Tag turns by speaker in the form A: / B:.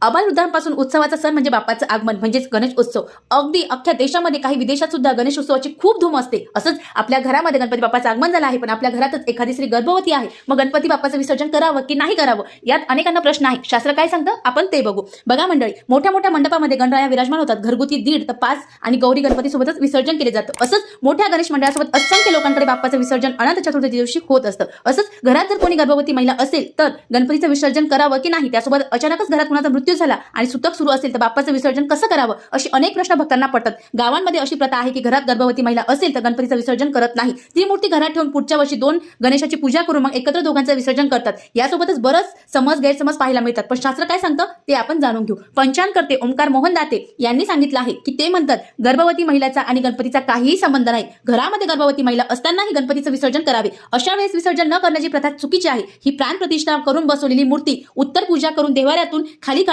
A: आबालवृद्धांपासून उत्सवाचा सण म्हणजे बाप्पाचं आगमन म्हणजेच गणेश उत्सव. अगदी अख्ख्या देशामध्ये काही विदेशात सुद्धा गणेश उत्सवाची खूप धूम असते. असंच आपल्या घरामध्ये गणपती बाप्पाचं आगमन झालं आहे, पण आपल्या घरातच एखादी स्त्री गर्भवती आहे, मग गणपती बाप्पाचं विसर्जन करावं की नाही करावं, यात अनेकांना प्रश्न आहे. शास्त्र काय सांगतं आपण ते बघू. बघा मंडळी, मोठ्या मोठ्या मंडपामध्ये गणराया विराजमान होतात. घरगुती 1.5 ते 5 आणि गौरी गणपती सोबतच विसर्जन केले जातं. असंच मोठ्या गणेश मंडळासोबत असंख्य लोकांकडे बाप्पाचं विसर्जन अनंत चतुर्थी दिवशी होत असतं. असंच घरात जर कोणी गर्भवती महिला असेल तर गणपतीचं विसर्जन करावं की नाही, त्यासोबत अचानकच घरात कुणाचा मृत्यू झाला आणि सुतक सुरू असेल तर बाप्पाचं विसर्जन कसं करावं, अशी अनेक प्रश्न भक्तांना पडतात. गावांमध्ये अशी प्रथा आहे की घरात गर्भवती महिला असेल तर गणपतीचं विसर्जन करत नाही. ती मूर्ती घरात ठेवून पुढच्या वर्षी 2 गणेशाची पूजा करून मग एकत्र दोघांचं विसर्जन करतात. यासोबतच बरंच गैरसमज पाहायला मिळतात. पण शास्त्र काय सांगतं ते आपण जाणून घेऊ. पंचांगकर्ते ओंकार मोहन दाते यांनी सांगितलं आहे की ते म्हणतात गर्भवती महिलेचा आणि गणपतीचा काहीही संबंध नाही. घरामध्ये गर्भवती महिला असतानाही गणपतीचं विसर्जन करावे. अशा वेळेस विसर्जन न करण्याची प्रथा चुकीची आहे. ही प्राण प्रतिष्ठा करून बसवलेली मूर्ती उत्तर पूजा करून देवाऱ्यातून खाली